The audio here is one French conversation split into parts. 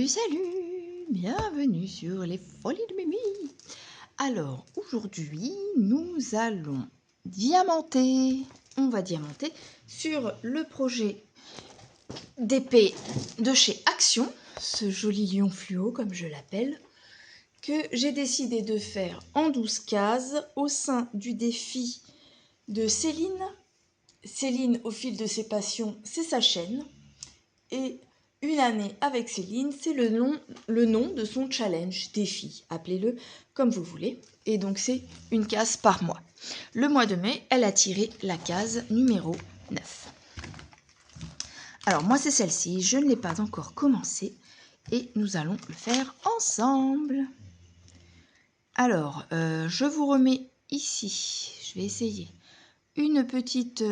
Salut, salut! Bienvenue sur les Folies de Mimi. Alors, aujourd'hui, nous allons diamanter. On va diamanter sur le projet d'épée de chez Action, ce joli lion fluo, comme je l'appelle, que j'ai décidé de faire en 12 cases au sein du défi de Céline. Céline, au fil de ses passions, c'est sa chaîne. Et une année avec Céline, c'est le nom de son challenge, défi, appelez-le comme vous voulez. Et donc c'est une case par mois. Le mois de mai, elle a tiré la case numéro 9. Alors moi c'est celle-ci, je ne l'ai pas encore commencé et nous allons le faire ensemble. Alors, je vous remets ici, je vais essayer, une petite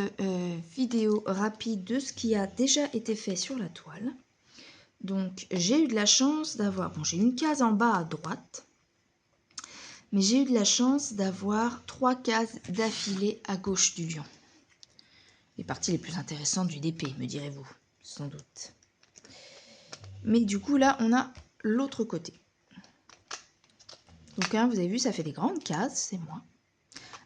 vidéo rapide de ce qui a déjà été fait sur la toile. Donc, j'ai eu de la chance d'avoir... Bon, j'ai une case en bas à droite. Mais j'ai eu de la chance d'avoir 3 cases d'affilée à gauche du lion. Les parties les plus intéressantes du DP, me direz-vous, sans doute. Mais du coup, là, on a l'autre côté. Donc, hein, vous avez vu, ça fait des grandes cases, c'est moi.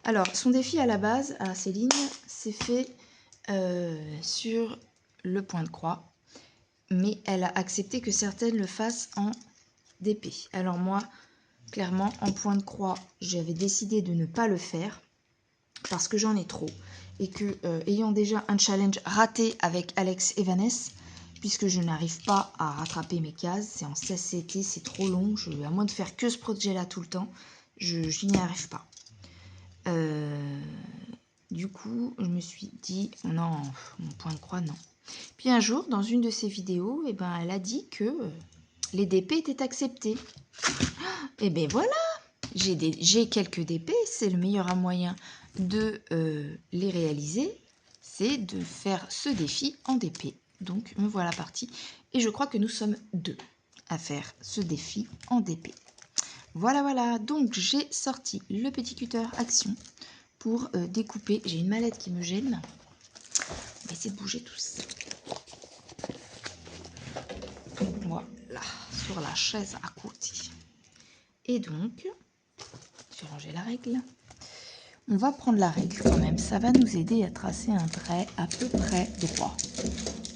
Alors, son défi à la base, à Céline, c'est fait sur le point de croix. Mais elle a accepté que certaines le fassent en DP. Alors moi, clairement, en point de croix, j'avais décidé de ne pas le faire parce que j'en ai trop. Et que, ayant déjà un challenge raté avec Alex et Vanessa, puisque je n'arrive pas à rattraper mes cases, c'est en 16 CT, c'est trop long, à moins de faire que ce projet-là tout le temps, je n'y arrive pas. Du coup, je me suis dit, non, mon point de croix, non. Puis un jour, dans une de ses vidéos, eh ben, elle a dit que les DP étaient acceptés. Et bien voilà, j'ai quelques DP, c'est le meilleur moyen de les réaliser, c'est de faire ce défi en DP. Donc me voilà partie. Et je crois que nous sommes 2 à faire ce défi en DP. Voilà, voilà. Donc j'ai sorti le petit cutter Action pour découper. J'ai une mallette qui me gêne. On va essayer de bouger tous. Voilà, sur la chaise à côté. Et donc, je vais ranger la règle. On va prendre la règle quand même. Ça va nous aider à tracer un trait à peu près droit.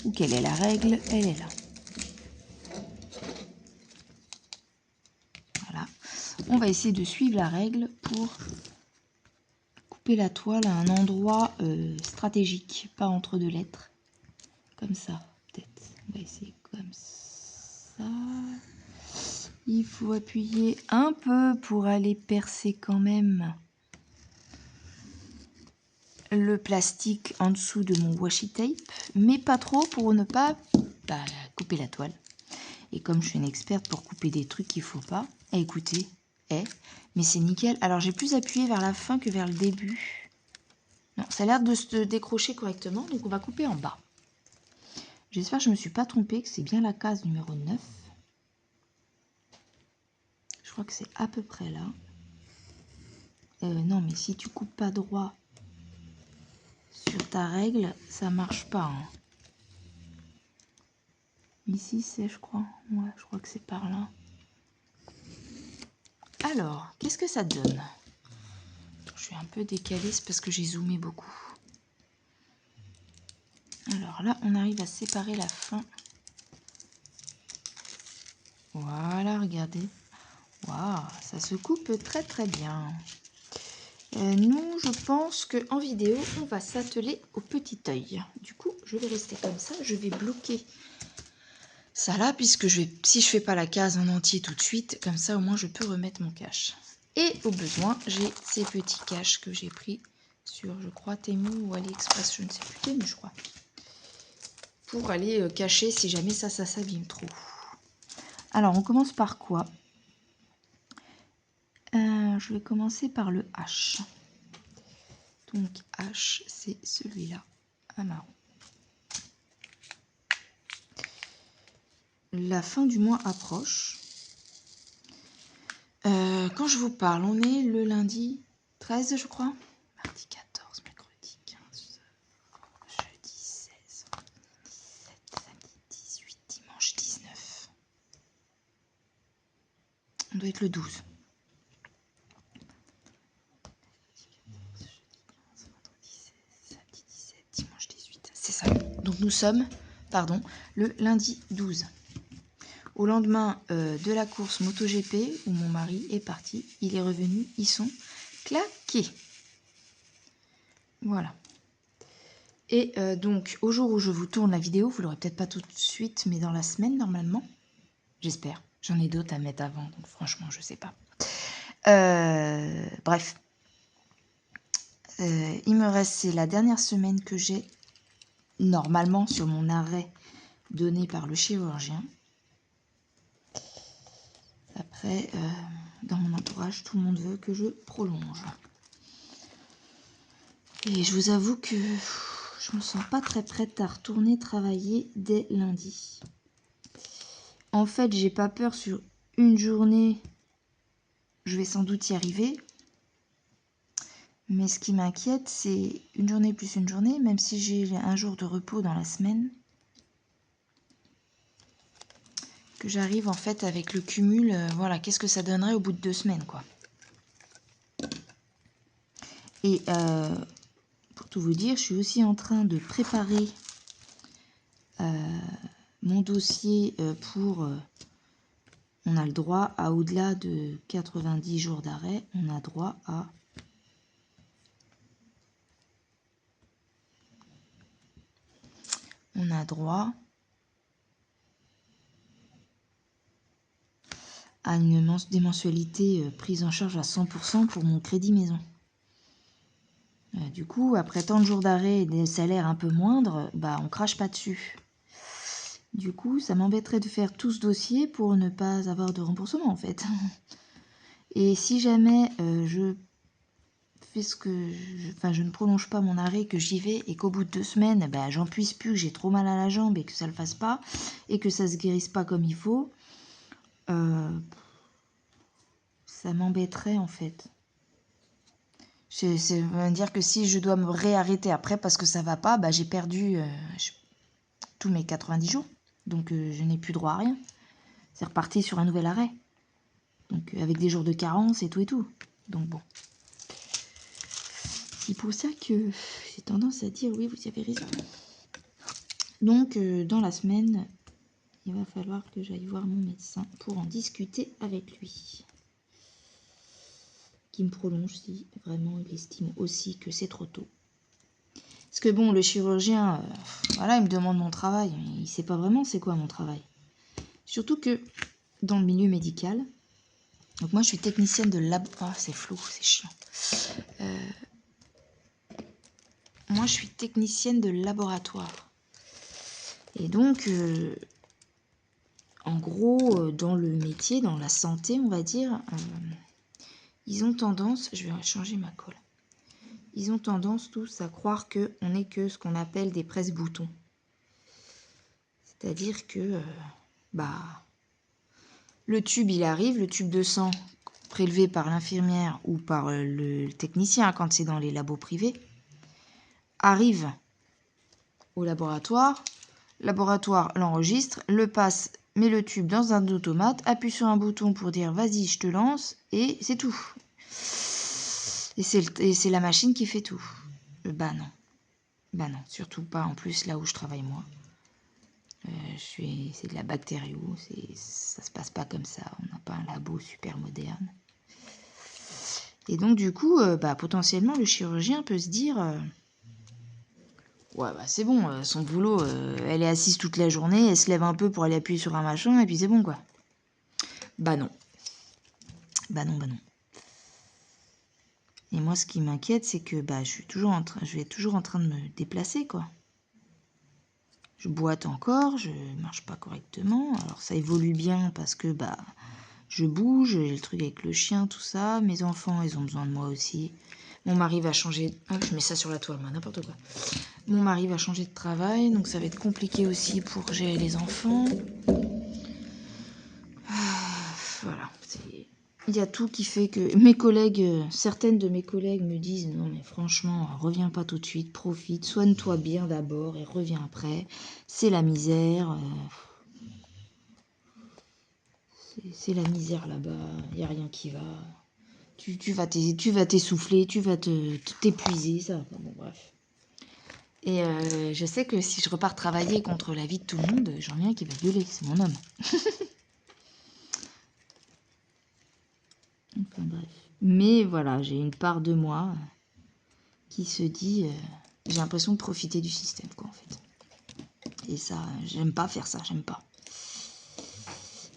Où quelle est la règle? Elle est là. Voilà. On va essayer de suivre la règle pour couper la toile à un endroit stratégique, pas entre deux lettres. Comme ça, peut-être. On va essayer comme ça. Il faut appuyer un peu pour aller percer quand même le plastique en dessous de mon washi tape, mais pas trop pour ne pas couper la toile. Et comme je suis une experte pour couper des trucs qu'il faut pas, écoutez, mais c'est nickel. Alors j'ai plus appuyé vers la fin que vers le début. Non, ça a l'air de se décrocher correctement, donc on va couper en bas. J'espère que je ne me suis pas trompée, que c'est bien la case numéro 9. Je crois que c'est à peu près là. Non, mais si tu coupes pas droit sur ta règle, ça marche pas. Hein. Ici, c'est, je crois. Ouais, je crois que c'est par là. Alors, qu'est-ce que ça donne? Je suis un peu décalée, c'est parce que j'ai zoomé beaucoup. Alors là, on arrive à séparer la fin. Voilà, regardez. Waouh, ça se coupe très très bien. Nous, je pense qu'en vidéo, on va s'atteler au petit œil. Du coup, je vais rester comme ça. Je vais bloquer ça là, puisque si je fais pas la case en entier tout de suite, comme ça au moins je peux remettre mon cache. Et au besoin, j'ai ces petits caches que j'ai pris sur, je crois, Temu ou AliExpress, je ne sais plus, Temu je crois. Pour aller cacher si jamais ça s'abîme trop. Alors, on commence par quoi? Je vais commencer par le H. Donc, H, c'est celui-là, à marron. La fin du mois approche. Quand je vous parle, on est le lundi 13, je crois. Mardi 14, mercredi 15, jeudi 16, 17, samedi 18, dimanche 19. On doit être le 12. Dimanche 18. C'est ça. Donc nous sommes, le lundi 12. Au lendemain de la course MotoGP où mon mari est parti, il est revenu, ils sont claqués. Voilà. Et donc au jour où je vous tourne la vidéo, vous l'aurez peut-être pas tout de suite, mais dans la semaine normalement. J'espère. J'en ai d'autres à mettre avant, donc franchement, je sais pas. Bref. Il me reste, c'est la dernière semaine que j'ai normalement sur mon arrêt donné par le chirurgien. Après, dans mon entourage, tout le monde veut que je prolonge. Et je vous avoue que je me sens pas très prête à retourner travailler dès lundi. En fait, j'ai pas peur sur une journée. Je vais sans doute y arriver. Mais ce qui m'inquiète, c'est une journée plus une journée, même si j'ai un jour de repos dans la semaine, que j'arrive en fait avec le cumul, voilà, qu'est-ce que ça donnerait au bout de 2 semaines, quoi. Et pour tout vous dire, je suis aussi en train de préparer mon dossier pour... on a le droit à au-delà de 90 jours d'arrêt, on a droit à... On a droit à des mensualités prises en charge à 100% pour mon crédit maison. Du coup, après tant de jours d'arrêt et des salaires un peu moindres, bah on crache pas dessus. Du coup, ça m'embêterait de faire tout ce dossier pour ne pas avoir de remboursement en fait. Et si jamais je fais ce que... je ne prolonge pas mon arrêt, que j'y vais et qu'au bout de 2 semaines, bah, j'en puisse plus, que j'ai trop mal à la jambe et que ça le fasse pas, et que ça se guérisse pas comme il faut, ça m'embêterait en fait. C'est dire que si je dois me réarrêter après parce que ça va pas, bah, j'ai perdu tous mes 90 jours. Donc je n'ai plus droit à rien. C'est reparti sur un nouvel arrêt. Donc avec des jours de carence et tout et tout. Donc bon. C'est pour ça que j'ai tendance à dire oui, vous avez raison. Donc dans la semaine, il va falloir que j'aille voir mon médecin pour en discuter avec lui. Qui me prolonge si vraiment il estime aussi que c'est trop tôt. Parce que bon, le chirurgien, voilà, il me demande mon travail, mais il sait pas vraiment c'est quoi mon travail. Surtout que dans le milieu médical, donc moi je suis technicienne de lab... Oh, c'est flou, c'est chiant. Moi je suis technicienne de laboratoire. Et donc, en gros, dans le métier, dans la santé, on va dire, ils ont tendance... Je vais changer ma colle. Ils ont tendance tous à croire qu'on n'est que ce qu'on appelle des presse-boutons. C'est-à-dire que le tube, il arrive, le tube de sang prélevé par l'infirmière ou par le technicien quand c'est dans les labos privés, arrive au laboratoire, l'enregistre, le passe, met le tube dans un automate, appuie sur un bouton pour dire vas-y, je te lance, et c'est tout. Et c'est la machine qui fait tout. Bah non, surtout pas en plus là où je travaille moi. C'est de la bactério, ça se passe pas comme ça, on n'a pas un labo super moderne. Et donc du coup, potentiellement le chirurgien peut se dire ouais bah c'est bon, son boulot, elle est assise toute la journée, elle se lève un peu pour aller appuyer sur un machin et puis c'est bon quoi. Bah non. Et moi ce qui m'inquiète c'est que je vais toujours en train de me déplacer quoi. Je boite encore, je marche pas correctement. Alors ça évolue bien parce que je bouge, j'ai le truc avec le chien, tout ça. Mes enfants, ils ont besoin de moi aussi. Mon mari va changer... Ah, je mets ça sur la toile, moi, n'importe quoi. Mon mari va changer de travail, donc ça va être compliqué aussi pour gérer les enfants. Voilà, il y a tout qui fait que mes collègues, certaines de mes collègues me disent non mais franchement, reviens pas tout de suite, profite, soigne-toi bien d'abord et reviens après. C'est la misère. C'est la misère là-bas. Il n'y a rien qui va. Tu vas t'essouffler, tu vas t'épuiser. Ça va pas. Bon, bref. Et je sais que si je repars travailler contre la vie de tout le monde, j'en ai un qui va gueuler. C'est mon homme. Enfin, bref. Mais voilà, j'ai une part de moi qui se dit... j'ai l'impression de profiter du système, quoi, en fait. Et ça, j'aime pas faire ça, j'aime pas.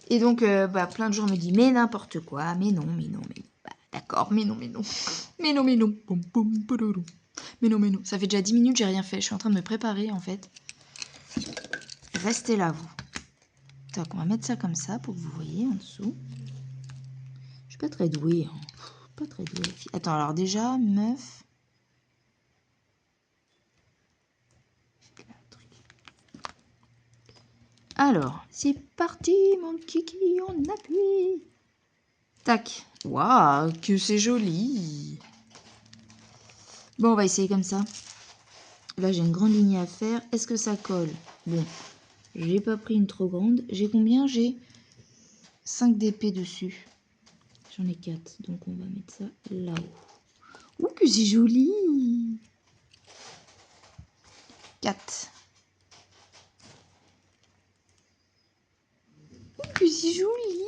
Et donc, plein de gens me disent, mais n'importe quoi, mais non, mais non, mais... Bah, d'accord, mais non, mais non. Mais non, mais non. Mais non, mais non. Ça fait déjà 10 minutes, j'ai rien fait. Je suis en train de me préparer, en fait. Restez là, vous. Tac, on va mettre ça comme ça pour que vous voyez en dessous. Je suis pas très douée, hein. Pas très douée. Attends, alors déjà, meuf... Alors, c'est parti, mon kiki, on appuie. Tac. Waouh, que c'est joli. Bon, on va essayer comme ça. Là, j'ai une grande ligne à faire. Est-ce que ça colle? Bon, j'ai pas pris une trop grande. J'ai combien? J'ai 5 d'épée dessus. J'en ai 4, donc on va mettre ça là-haut. Ouh, que c'est joli. 4. Que c'est joli.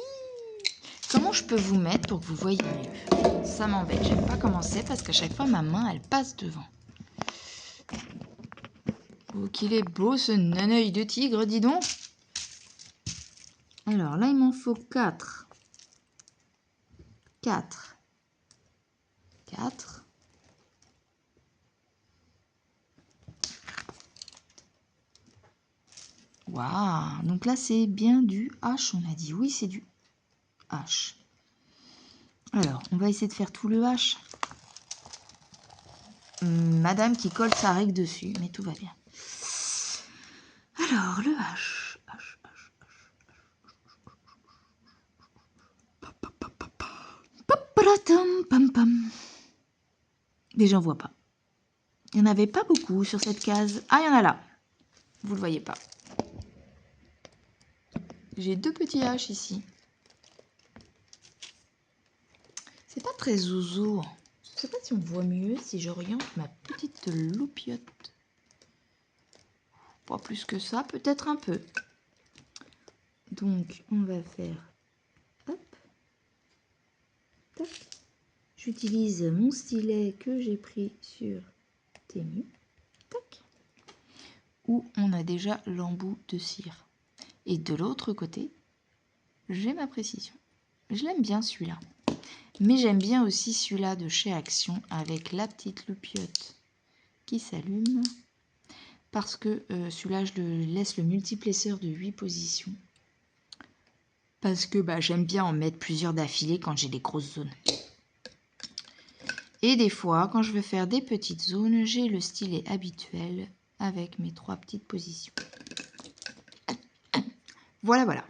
Comment je peux vous mettre pour que vous voyez mieux? Ça m'embête, j'aime pas comment c'est parce qu'à chaque fois ma main elle passe devant. Oh qu'il est beau ce naneuil de tigre, dis donc. Alors là il m'en faut 4. 4. 4. Waouh, donc là c'est bien du H, on a dit. Oui, c'est du H. Alors, on va essayer de faire tout le H. Madame qui colle sa règle dessus, mais tout va bien. Alors, le H. Mais j'en vois pas. Il n'y en avait pas beaucoup sur cette case. Ah, il y en a là. Vous le voyez pas. J'ai 2 petits H ici. C'est pas très zozo. Je sais pas si on voit mieux si j'oriente ma petite loupiote. Pas plus que ça, peut-être un peu. Donc, on va faire... Hop. Tac. J'utilise mon stylet que j'ai pris sur Temu. Tac. Où on a déjà l'embout de cire. Et de l'autre côté, j'ai ma précision. Je l'aime bien celui-là. Mais j'aime bien aussi celui-là de chez Action avec la petite loupiote qui s'allume. Parce que celui-là, je le laisse le multiplesseur de 8 positions. Parce que j'aime bien en mettre plusieurs d'affilée quand j'ai des grosses zones. Et des fois, quand je veux faire des petites zones, j'ai le stylet habituel avec mes 3 petites positions. Voilà, voilà.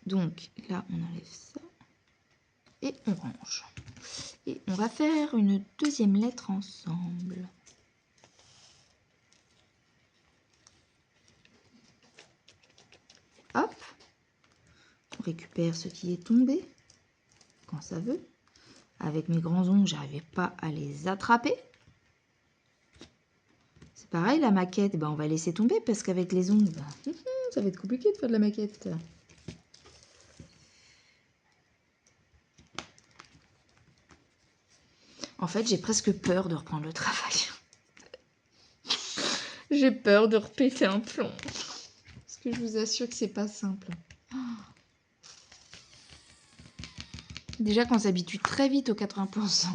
Donc là, on enlève ça. Et on range. Et on va faire une deuxième lettre ensemble. Hop. On récupère ce qui est tombé. Quand ça veut. Avec mes grands ongles, j'arrivais pas à les attraper. C'est pareil, la maquette, on va laisser tomber parce qu'avec les ongles, ça va être compliqué de faire de la maquette. En fait, j'ai presque peur de reprendre le travail. J'ai peur de repéter un plomb. Parce que je vous assure que c'est pas simple. Déjà qu'on s'habitue très vite aux 80%.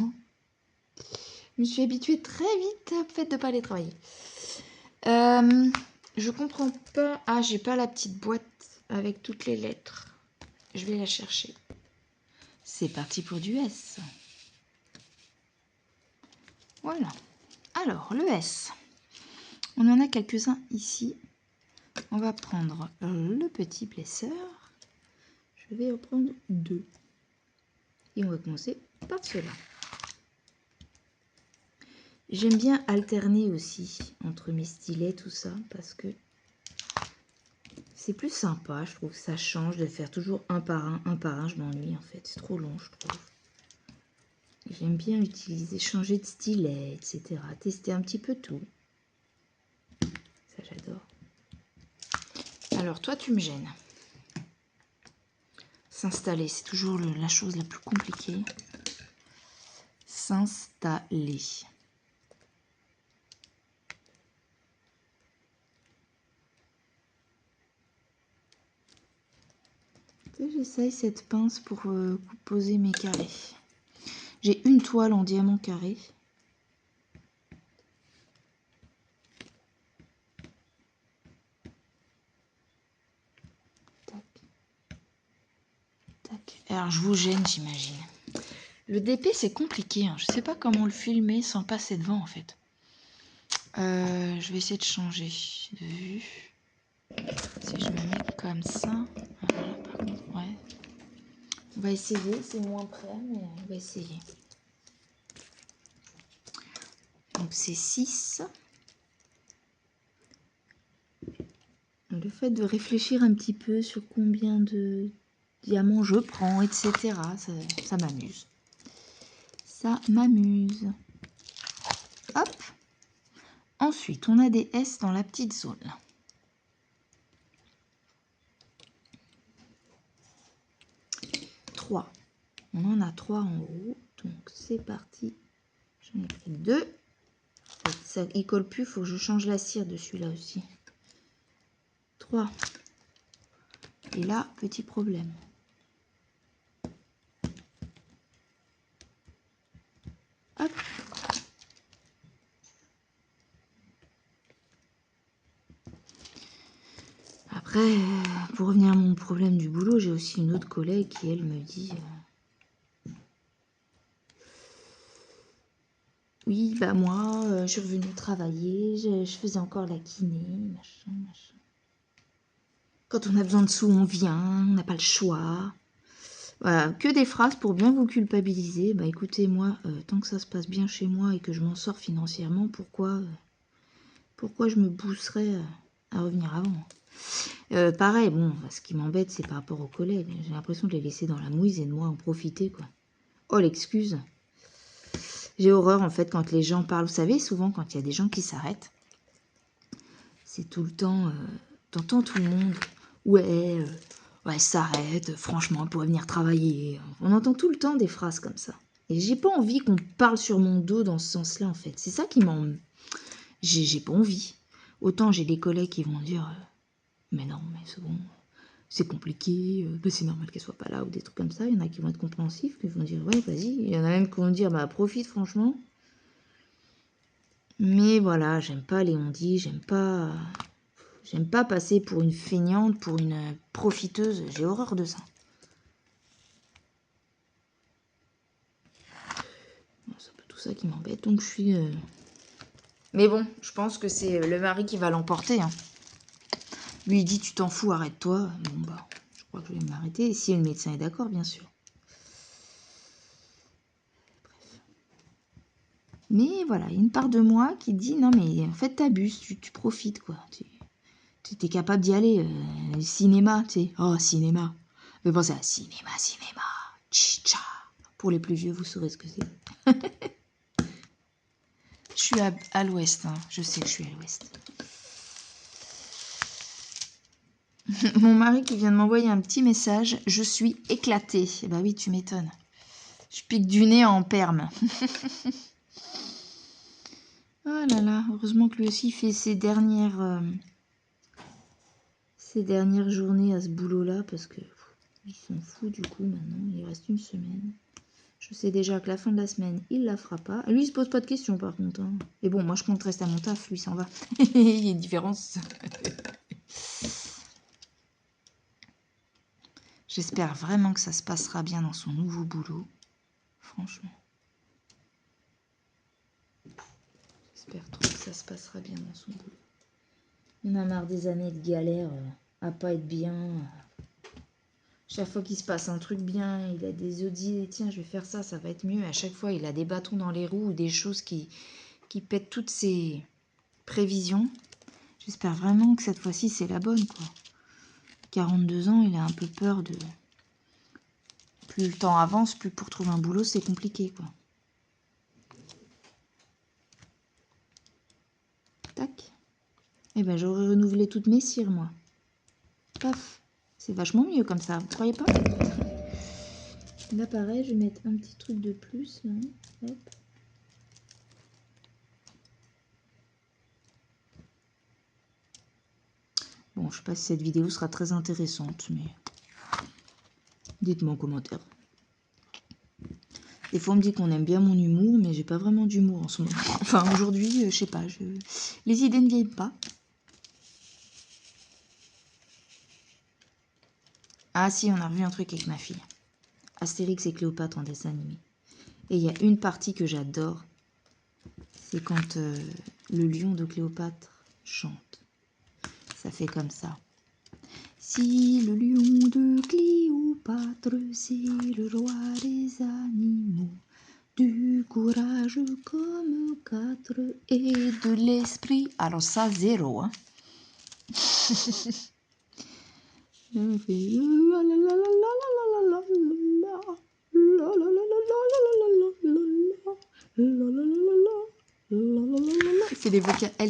Je me suis habituée très vite au fait de ne pas aller travailler. Je comprends pas. Ah, j'ai pas la petite boîte avec toutes les lettres. Je vais la chercher. C'est parti pour du S. Voilà. Alors, le S. On en a quelques-uns ici. On va prendre le petit plesseur. Je vais en prendre 2. Et on va commencer par cela. J'aime bien alterner aussi entre mes stylets, tout ça, parce que C'est plus sympa, je trouve. Ça change de faire toujours un par un, un par un. Je m'ennuie en fait. C'est trop long, je trouve. J'aime bien utiliser, changer de stylet, etc. Tester un petit peu tout. Ça, j'adore. Alors, toi, tu me gênes. S'installer, c'est toujours la chose la plus compliquée. S'installer. J'essaye cette pince pour poser mes carrés. J'ai une toile en diamant carré. Tac. Tac. Alors, je vous gêne, j'imagine. Le DP, c'est compliqué. Hein. Je ne sais pas comment le filmer sans passer devant, en fait. Je vais essayer de changer de vue. Si je me mets comme ça. Voilà, par contre, ouais. On va essayer. C'est moins près, mais on va essayer. Donc, c'est 6. Le fait de réfléchir un petit peu sur combien de diamants je prends, etc., ça m'amuse. Ça m'amuse. Hop. Ensuite, on a des S dans la petite zone. Trois. On en a 3 en haut. Donc, c'est parti. J'en ai pris 2. Ça, il colle plus, il faut que je change la cire de celui-là aussi. 3. Et là, petit problème. Hop. Après, pour revenir à mon problème du boulot, j'ai aussi une autre collègue qui, elle, me dit... oui, bah moi, je suis revenue travailler, je faisais encore la kiné, machin, machin. Quand on a besoin de sous, on vient, on n'a pas le choix. Voilà, que des phrases pour bien vous culpabiliser. Bah écoutez, moi, tant que ça se passe bien chez moi et que je m'en sors financièrement, pourquoi je me pousserais à revenir avant? Pareil, bon, ce qui m'embête, c'est par rapport aux collègues. J'ai l'impression de les laisser dans la mouise et de moi en profiter, quoi. Oh, l'excuse. J'ai horreur, en fait, quand les gens parlent. Vous savez, souvent, quand il y a des gens qui s'arrêtent, c'est tout le temps... t'entends tout le monde. Ouais, s'arrête, franchement, elle pourrait venir travailler. On entend tout le temps des phrases comme ça. Et j'ai pas envie qu'on parle sur mon dos dans ce sens-là, en fait. C'est ça qui m'en... J'ai pas envie. Autant j'ai des collègues qui vont dire mais non, mais c'est bon, c'est compliqué, c'est normal qu'elle soit pas là, ou des trucs comme ça. Il y en a qui vont être compréhensifs, qui vont dire ouais, vas-y. Il y en a même qui vont dire bah profite, franchement. Mais voilà, j'aime pas les on-dit, j'aime pas passer pour une feignante, pour une profiteuse. J'ai horreur de ça. C'est un peu tout ça qui m'embête. Donc je suis... Mais bon, je pense que c'est le mari qui va l'emporter. Hein. Lui, il dit tu t'en fous, arrête-toi. Bon, bah, je crois que je vais m'arrêter. Si le médecin est d'accord, bien sûr. Bref. Mais voilà, il y a une part de moi qui dit non, mais en fait, t'abuses, tu profites, quoi. Tu es capable d'y aller. Cinéma, tu sais. Oh, cinéma. Mais pensez à cinéma. Chicha. Pour les plus vieux, vous saurez ce que c'est. Je suis à l'ouest, hein. Je sais que je suis à l'ouest. Mon mari qui vient de m'envoyer un petit message. Je suis éclatée. Eh ben oui, tu m'étonnes. Je pique du nez en perme. Oh là là, heureusement que lui aussi fait ses dernières journées à ce boulot-là, parce que il s'en fout du coup maintenant. Il reste une semaine. Je sais déjà que la fin de la semaine, il la fera pas. Lui, il se pose pas de questions par contre. Hein. Et bon, moi je compte rester à mon taf, lui s'en va. Il y a une différence. J'espère vraiment que ça se passera bien dans son nouveau boulot. Franchement. J'espère trop que ça se passera bien dans son boulot. On a marre des années de galère à pas être bien. Chaque fois qu'il se passe un truc bien, il a des idées, tiens, je vais faire ça, ça va être mieux. À chaque fois, il a des bâtons dans les roues ou des choses qui pètent toutes ses prévisions. J'espère vraiment que cette fois-ci, c'est la bonne, quoi. 42 ans, il a un peu peur de... Plus le temps avance, plus pour trouver un boulot, c'est compliqué, quoi. Tac. Eh ben, j'aurais renouvelé toutes mes cires, moi. Paf. C'est vachement mieux comme ça, vous croyez pas? Là, pareil, je vais mettre un petit truc de plus, là. Hop. Bon, je sais pas si cette vidéo sera très intéressante, mais dites-moi en commentaire. Des fois, on me dit qu'on aime bien mon humour, mais j'ai pas vraiment d'humour en ce moment. Enfin, aujourd'hui, je sais pas, les idées ne viennent pas. Ah si, on a revu un truc avec ma fille. Astérix et Cléopâtre en dessin animé. Et il y a une partie que j'adore. C'est quand le lion de Cléopâtre chante. Ça fait comme ça. Si le lion de Cléopâtre, c'est le roi des animaux, du courage comme 4 et de l'esprit. Alors ça, 0. Hein. Elle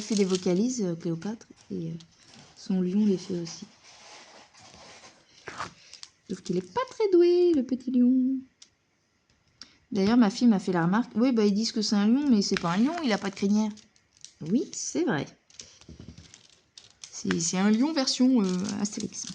fait des vocalises, Cléopâtre, et son lion les fait aussi. Sauf qu'il est pas très doué, le petit lion. D'ailleurs, ma fille m'a fait la remarque. Oui, bah ils disent que c'est un lion, mais c'est pas un lion, il a pas de crinière. Oui, c'est vrai. C'est un lion version Astérix.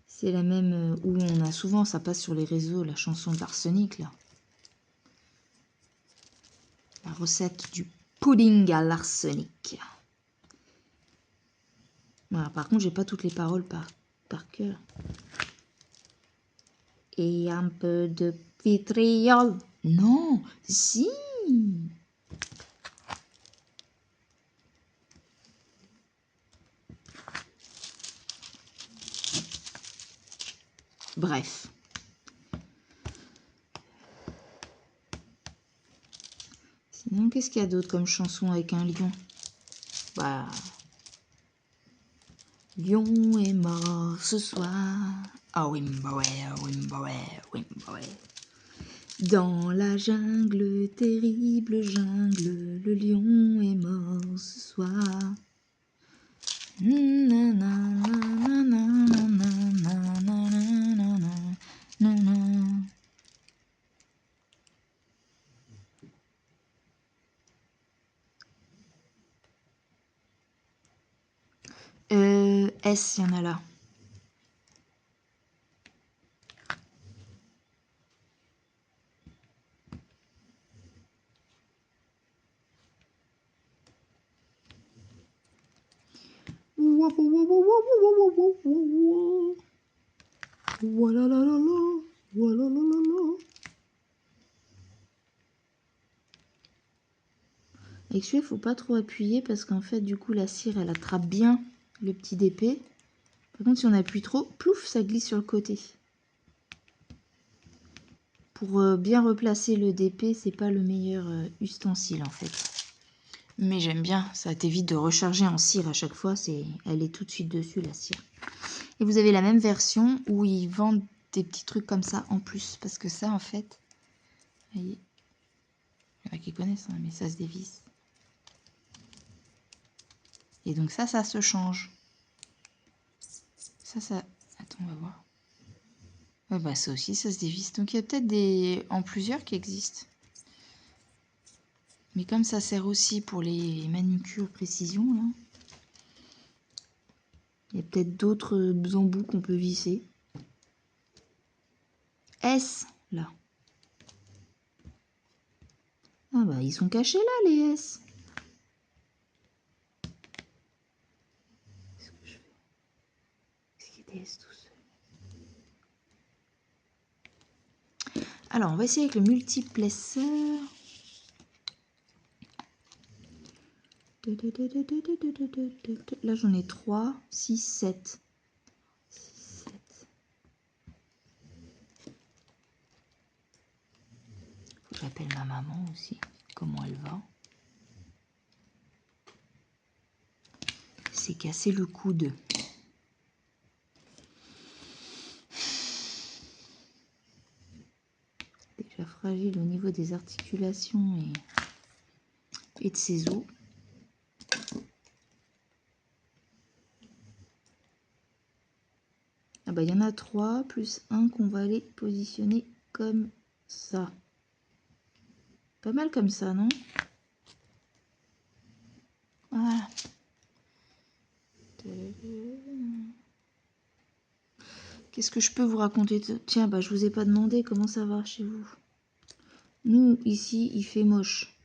C'est la même où on a souvent, ça passe sur les réseaux, la chanson de l'arsenic, là. La recette du pudding à l'arsenic. Voilà, par contre, j'ai pas toutes les paroles par cœur. Et un peu de vitriol. Non, si. Bref. Sinon, qu'est-ce qu'il y a d'autre comme chanson avec un lion? Bah... Lion est mort ce soir. Ah oui, bah ouais, oui, bah ouais, oui, bah ouais. Dans la jungle, terrible jungle, le lion est mort ce soir. S, il y en a là. Avec celui-là, il faut pas trop appuyer parce qu'en fait, du coup, la cire, elle attrape bien le petit DP. Par contre, si on appuie trop, plouf, ça glisse sur le côté. Pour bien replacer le DP, c'est pas le meilleur ustensile en fait. Mais j'aime bien, ça t'évite de recharger en cire à chaque fois, elle est tout de suite dessus la cire. Et vous avez la même version où ils vendent des petits trucs comme ça en plus, parce que ça en fait, vous voyez, il y en a qui connaissent, hein, mais ça se dévisse. Et donc ça se change. Ça, attends, on va voir. Ouais, bah ça aussi, ça se dévisse. Donc il y a peut-être en plusieurs qui existent. Mais comme ça sert aussi pour les manucures précision, là, il y a peut-être d'autres embouts qu'on peut visser. S, là. Ah bah, ils sont cachés là, les S. Qu'est-ce que je fais? Est-ce qu'il y a des S tout seul? Alors, on va essayer avec le multiplesseur. Là, j'en ai 3, 6, 7. 6, 7. Faut que j'appelle Et ma maman aussi, comment elle va. C'est cassé le coude. Déjà fragile au niveau des articulations et de ses os. Ah bah il y en a 3 plus un qu'on va aller positionner comme ça. Pas mal comme ça, non? Voilà. Qu'est-ce que je peux vous raconter? Tiens, bah je vous ai pas demandé comment ça va chez vous. Nous, ici, il fait moche.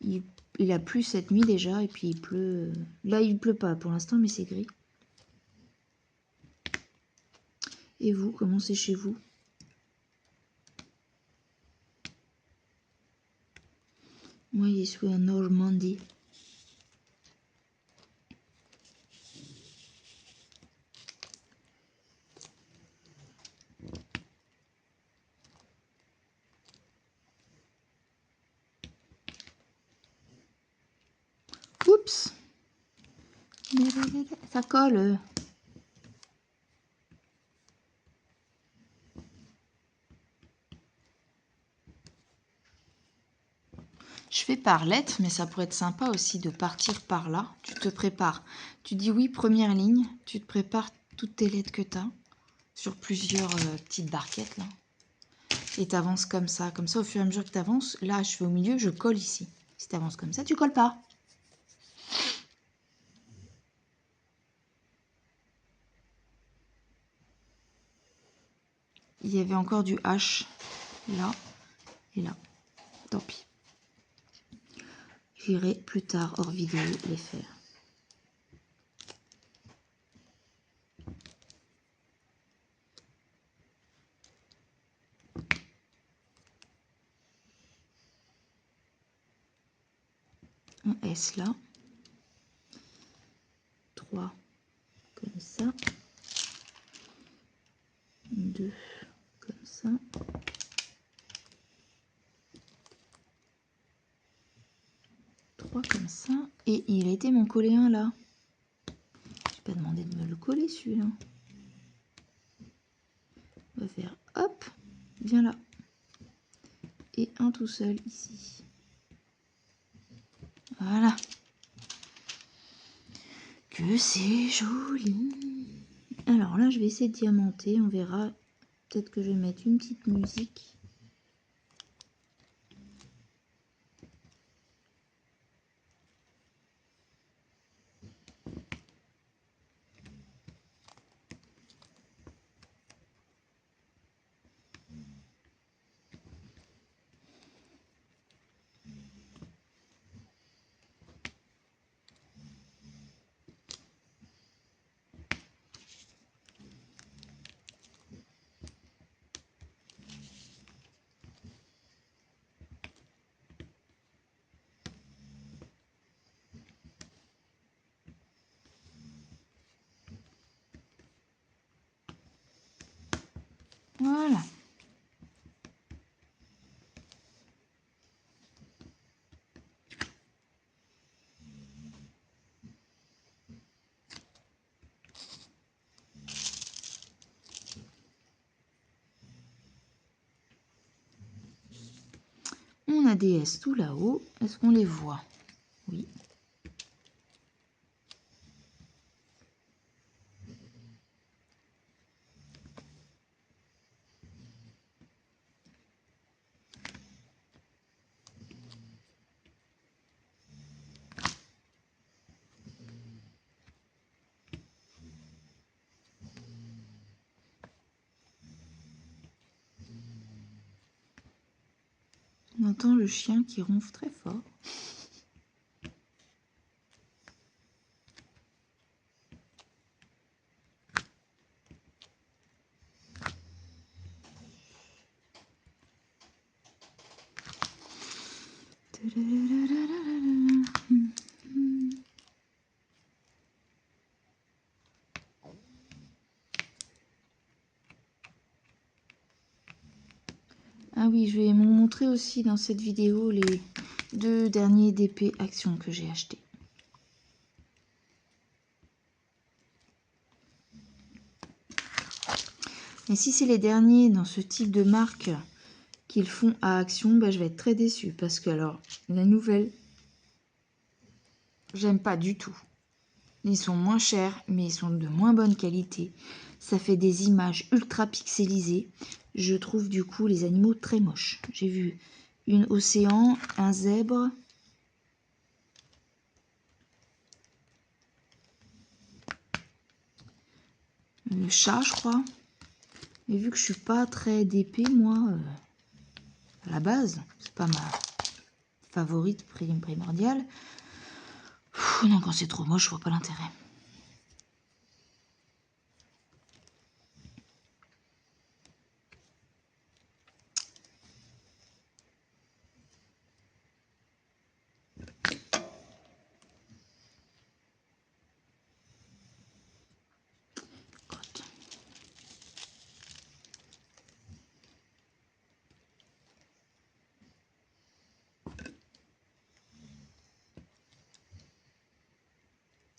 Il a plu cette nuit déjà, et puis il pleut. Là, il pleut pas pour l'instant, mais c'est gris. Et vous, comment c'est chez vous? Moi, je suis en Normandie. Oups! Ça colle. Je fais par lettre, mais ça pourrait être sympa aussi de partir par là. Tu te prépares. Tu dis oui, première ligne. Tu te prépares toutes tes lettres que tu as sur plusieurs petites barquettes là. Et tu avances comme ça. Comme ça, au fur et à mesure que tu avances, là, je fais au milieu, je colle ici. Si tu avances comme ça, tu colles pas. Il y avait encore du H là et là. Tant pis. J'irai plus tard hors vidéo les faire. Un S là. 3 comme ça. 2 comme ça. Comme ça. Et il a été mon collé 1 là. J'ai pas demandé de me le coller celui-là. On va faire hop, viens là. Et un tout seul ici. Voilà. Que c'est joli. Alors là, je vais essayer de diamanter. On verra. Peut-être que je vais mettre une petite musique. Voilà. On a des S tout là-haut. Est-ce qu'on les voit? Oui. On entend le chien qui ronfle très fort. Ah oui, je vais mon montrer aussi dans cette vidéo les 2 derniers DP Action que j'ai achetés. Et si c'est les derniers dans ce type de marque qu'ils font à Action, bah, je vais être très déçue parce que alors la nouvelle, j'aime pas du tout. Ils sont moins chers, mais ils sont de moins bonne qualité. Ça fait des images ultra pixelisées. Je trouve du coup les animaux très moches. J'ai vu une océan, un zèbre, le chat, je crois. Mais vu que je suis pas très DP, moi, à la base, c'est pas ma favorite primordiale. Non, quand c'est trop moche, je vois pas l'intérêt.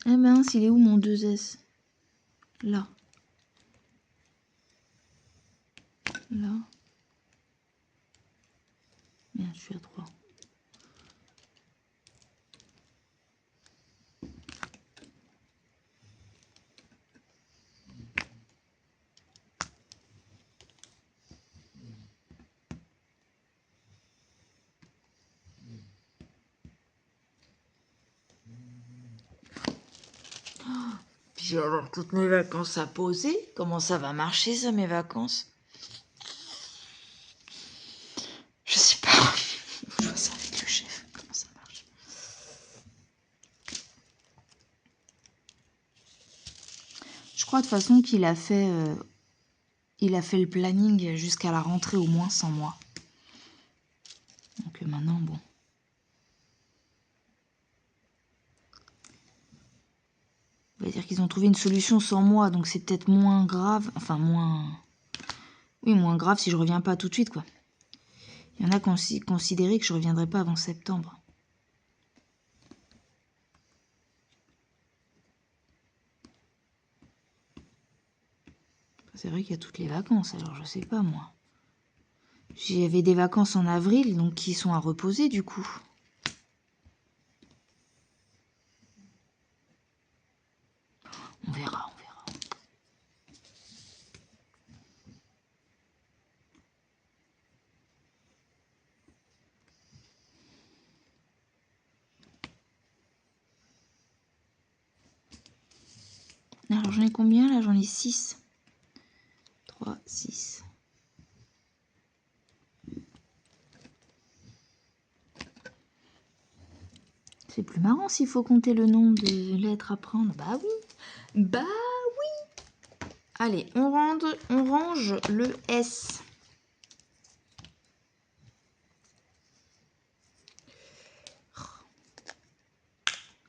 Eh mince, il est où mon 2S? Là. Là. Merde, je suis à 3. Puis alors, toutes mes vacances à poser, comment ça va marcher ça, mes vacances? Je sais pas. Je vois ça avec le chef, comment ça marche. Je crois de toute façon qu'il a fait, le planning jusqu'à la rentrée au moins sans moi. Donc maintenant, bon. On va dire qu'ils ont trouvé une solution sans moi, donc c'est peut-être moins grave. Enfin, moins... Oui, moins grave si je reviens pas tout de suite, quoi. Il y en a considéré que je reviendrai pas avant septembre. C'est vrai qu'il y a toutes les vacances, alors je sais pas, moi. J'avais des vacances en avril, donc qui sont à reposer, du coup. On verra, on verra. Alors j'en ai combien là? J'en ai 6. 3, 6. C'est plus marrant s'il faut compter le nombre de lettres à prendre. Bah oui. Bah oui. Allez, on range le S.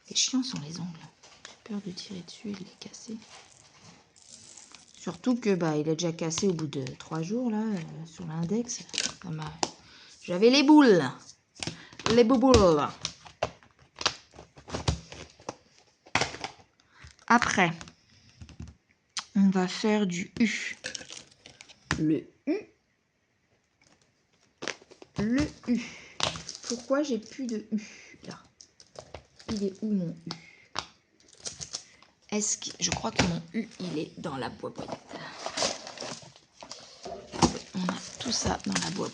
Les chiants sont les ongles. J'ai peur de tirer dessus et de les casser. Surtout que bah il a déjà cassé au bout de 3 jours là sur l'index. J'avais les boules. Les bouboules. Après, on va faire du U. Le U. Le U. Pourquoi j'ai plus de U là? Il est où mon U? Est-ce que je crois que mon U il est dans la boîte. On a tout ça dans la boîte.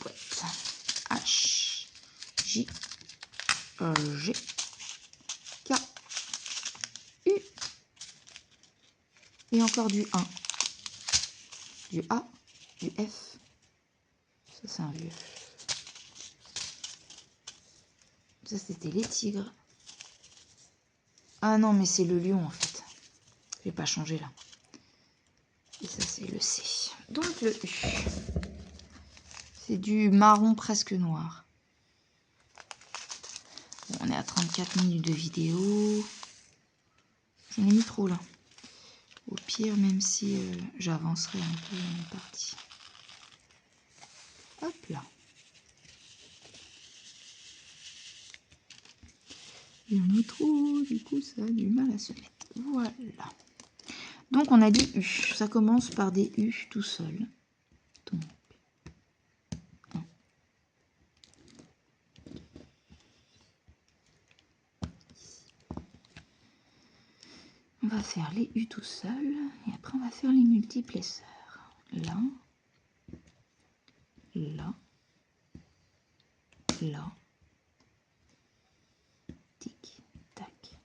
H J G K U et encore du 1, du A, du F. Ça c'est un vieux. Ça c'était les tigres. Ah non mais c'est le lion en fait. Je vais pas changer là. Et ça c'est le C. Donc le U. C'est du marron presque noir. Bon, on est à 34 minutes de vidéo. J'en ai mis trop là. Au pire, même si j'avancerai un peu, on est parti. Hop là. Il y en a trop, du coup ça a du mal à se mettre. Voilà. Donc on a dit U. Ça commence par des U tout seul. Donc, 1. On va faire les U tout seul. Et après on va faire les multiples sœurs. Là. Là. Là. Tic, tac.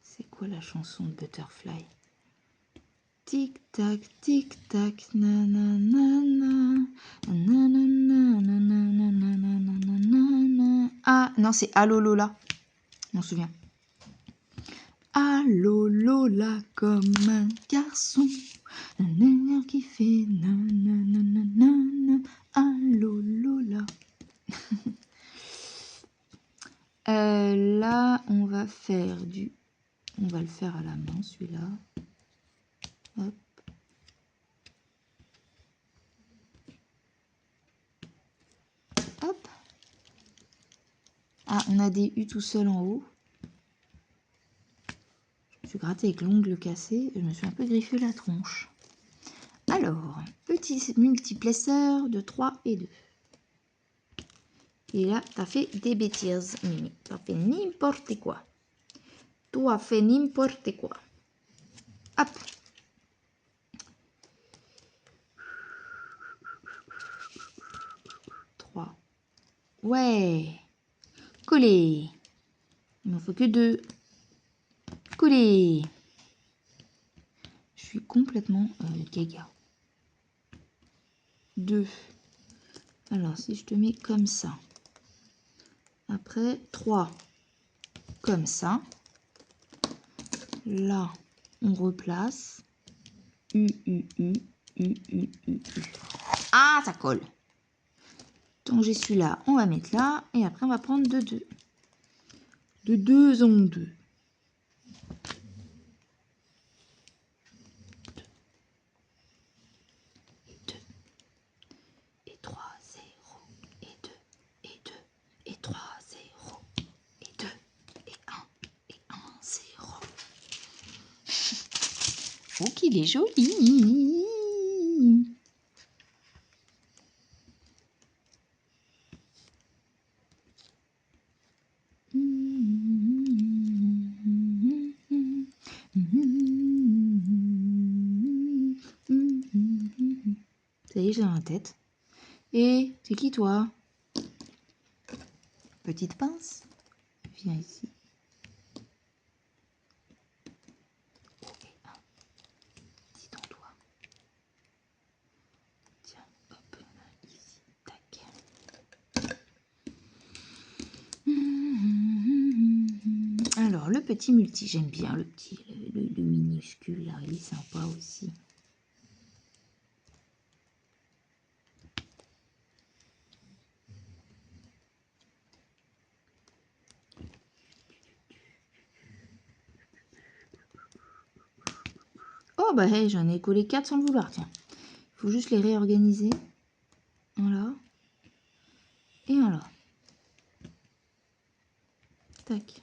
C'est quoi la chanson de Butterfly? Tic tac, nanana, nanana, nanana, nanana. Ah non, c'est Allô Lola. Je m'en souviens. Allô Lola comme un garçon. Nanana qui fait nanana. Allô Lola. Là, on va faire du... On va le faire à la main, celui-là. Hop. Hop. Ah, on a des U tout seul en haut. Je me suis gratté avec l'ongle cassé. Je me suis un peu griffé la tronche. Alors, petit multiplesseur de 3 et 2. Et là, tu as fait des bêtises, Mimi. Tu as fait n'importe quoi. Tu as fait n'importe quoi. Hop. Trois. Ouais. Coller. Il m'en faut que 2. Coller. Je suis complètement gaga. 2. Alors, si je te mets comme ça. Après, 3. Comme ça. Là, on replace. U, U, U, U, U, U, U. Ah, ça colle. Tant que j'ai celui-là, on va mettre là. Et après, on va prendre de 2. De 2 en 2. 2. Et 3, 0. Et 2. Et 2. Et 3, 0. Et 2. Et 1. Et 1, 0. Oh, qu'il est joli. Ça y est, j'ai dans la tête. Et c'est qui toi? Petite pince. Viens ici. Et un petit dans toi. Tiens, hop, ici, tac. Alors, le petit multi, j'aime bien le petit, le minuscule, là, il est sympa aussi. Oh, bah, hey, j'en ai collé 4 sans le vouloir, tiens. Il faut juste les réorganiser. Voilà. Et voilà. Tac.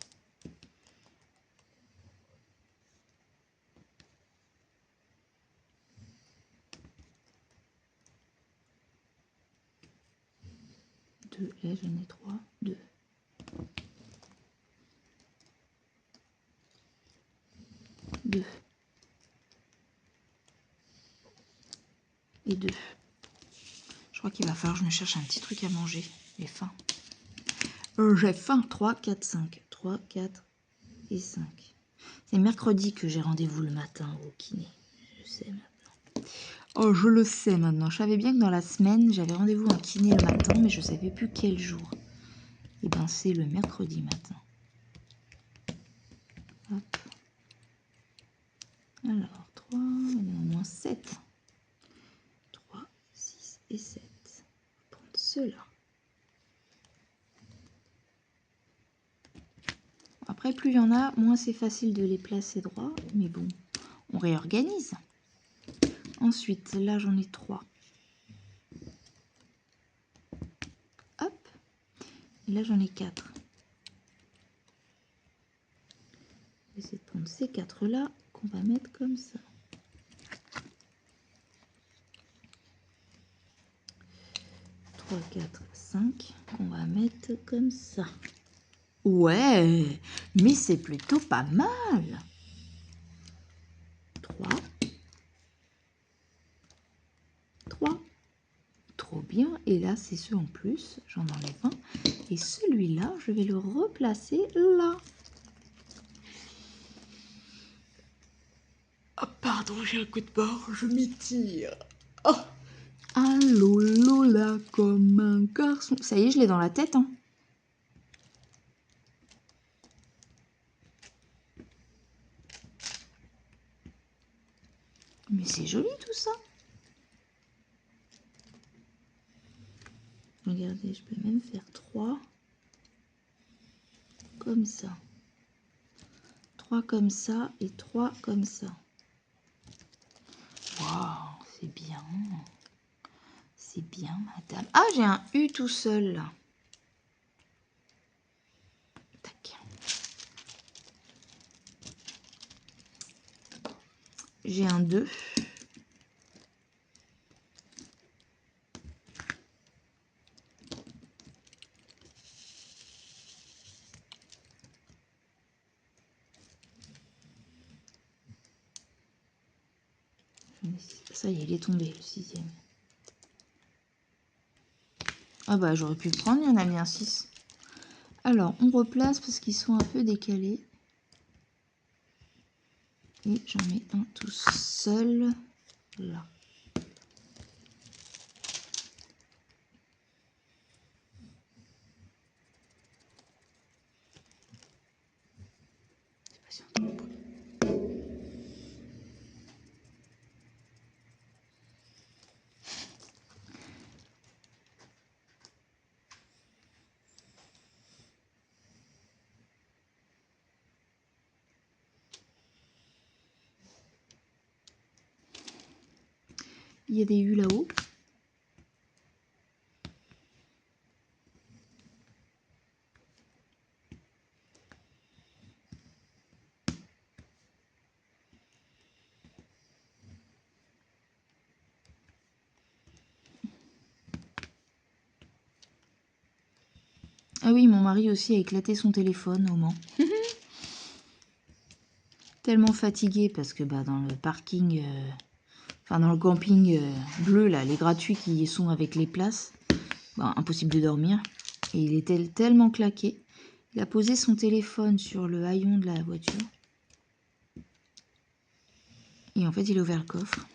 Deux, là j'en ai 3, 2. 2. Et 2. Je crois qu'il va falloir que je me cherche un petit truc à manger. J'ai faim. J'ai faim. 3, 4, 5. 3, 4 et 5. C'est mercredi que j'ai rendez-vous le matin au kiné. Je sais maintenant. Oh, je le sais maintenant. Je savais bien que dans la semaine, j'avais rendez-vous en kiné le matin, mais je ne savais plus quel jour. Et bien, c'est le mercredi matin. Hop. Alors, 3, il y en a au moins 7. 3, 6 et 7. On va prendre ceux-là. Après, plus il y en a, moins c'est facile de les placer droit. Mais bon, on réorganise. Ensuite, là, j'en ai 3. Hop. Et là, j'en ai 4. Je vais essayer de prendre ces 4-là qu'on va mettre comme ça. 3, 4, 5 qu'on va mettre comme ça. Ouais, mais c'est plutôt pas mal. 3. 3. Trop bien. Et là, c'est ceux en plus. J'en enlève un. Et celui-là, je vais le replacer là. Oh, pardon, j'ai un coup de barre. Je m'étire. Oh. Allô, Lola, comme un garçon. Ça y est, je l'ai dans la tête, hein. Mais c'est joli tout ça. Regardez, je peux même faire 3 comme ça. 3 comme ça et 3 comme ça. Waouh, c'est bien. C'est bien, madame. Ah, j'ai un U tout seul là. Tac. J'ai un 2. Ça y est, il est tombé, le 6e. Ah bah, j'aurais pu le prendre, il y en a bien 6. Alors, on replace parce qu'ils sont un peu décalés. Et j'en mets un tout seul là. C'est pas sûr. Il y a des U là-haut. Ah oui, mon mari aussi a éclaté son téléphone au Mans. Tellement fatigué parce que bah, dans le parking, enfin dans le camping bleu, là, les gratuits qui y sont avec les places, bah, impossible de dormir. Et il était tellement claqué. Il a posé son téléphone sur le haillon de la voiture. Et en fait, il a ouvert le coffre.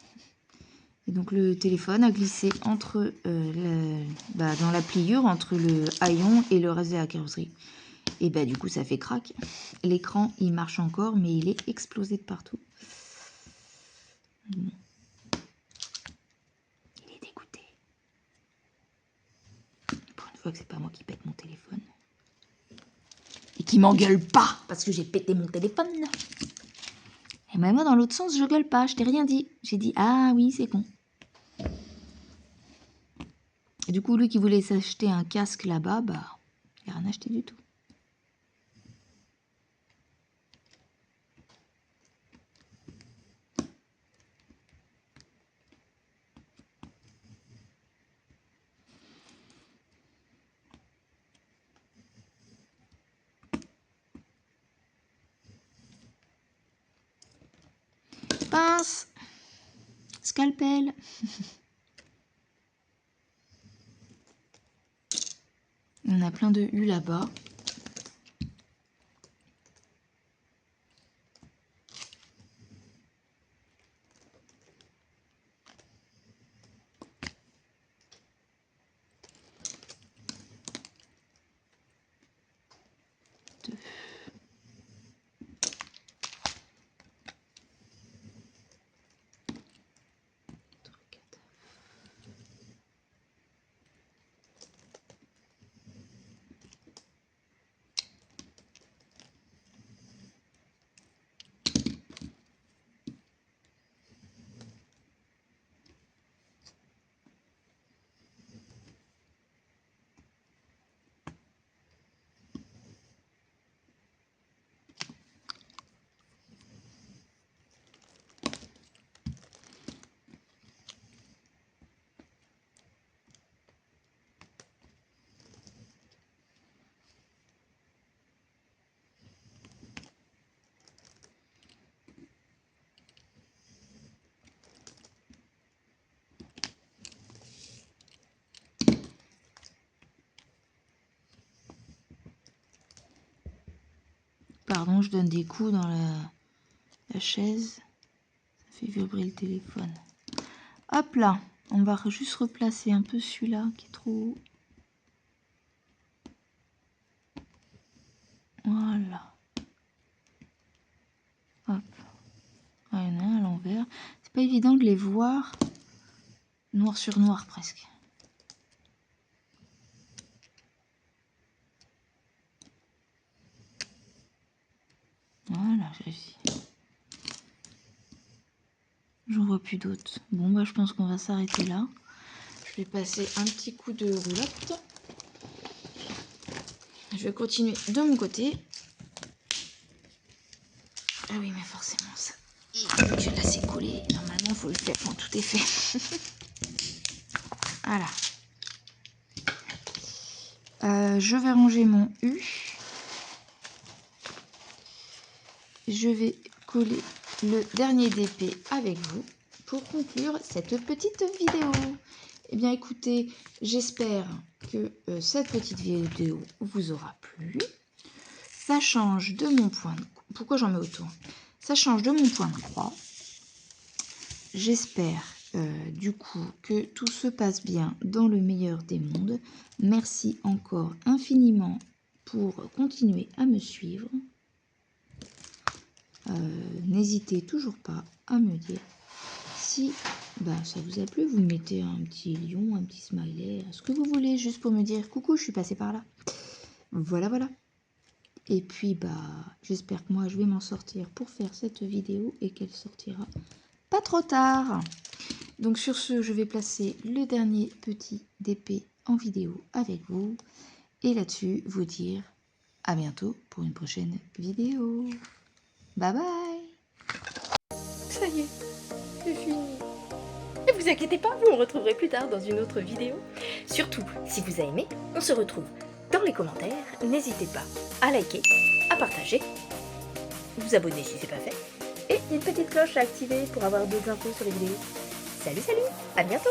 Et donc le téléphone a glissé entre dans la pliure entre le haillon et le reste de la carrosserie. Et bah du coup ça fait crack. L'écran il marche encore mais il est explosé de partout. Bon. Il est dégoûté. Pour une fois que c'est pas moi qui pète mon téléphone. Et qui m'engueule pas parce que j'ai pété mon téléphone. Et moi dans l'autre sens je gueule pas, je t'ai rien dit. J'ai dit ah oui c'est con. Et du coup lui qui voulait s'acheter un casque là-bas, bah il n'a rien acheté du tout. Pince, scalpel. On a plein de U là-bas. Pardon, je donne des coups dans la chaise. Ça fait vibrer le téléphone. Hop là, on va juste replacer un peu celui-là qui est trop haut. Voilà. Hop. Ah, il y en a un à l'envers. C'est pas évident de les voir noir sur noir presque. Voilà, j'ai réussi. J'en vois plus d'autres. Bon, bah, je pense qu'on va s'arrêter là. Je vais passer un petit coup de roulotte. Je vais continuer de mon côté. Ah oui, mais forcément, ça. Je là, c'est collé. Normalement, il faut le faire quand tout est fait. Voilà. Je vais ranger mon U. Je vais coller le dernier DP avec vous pour conclure cette petite vidéo. Eh bien, écoutez, j'espère que cette petite vidéo vous aura plu. Ça change de mon point de... Pourquoi j'en mets autour? Ça change de mon point de croix. J'espère du coup que tout se passe bien dans le meilleur des mondes. Merci encore infiniment pour continuer à me suivre. N'hésitez toujours pas à me dire si ça vous a plu. Vous mettez un petit lion, un petit smiley, ce que vous voulez, juste pour me dire coucou, je suis passée par là. Voilà, voilà. Et puis, j'espère que moi, je vais m'en sortir pour faire cette vidéo et qu'elle sortira pas trop tard. Donc, sur ce, je vais placer le dernier petit DP en vidéo avec vous. Et là-dessus, vous dire à bientôt pour une prochaine vidéo. Bye bye! Ça y est, c'est fini. Ne vous inquiétez pas, vous me retrouverez plus tard dans une autre vidéo. Surtout, si vous avez aimé, on se retrouve dans les commentaires. N'hésitez pas à liker, à partager, vous abonner si c'est pas fait, et une petite cloche à activer pour avoir d'autres infos sur les vidéos. Salut, salut, à bientôt!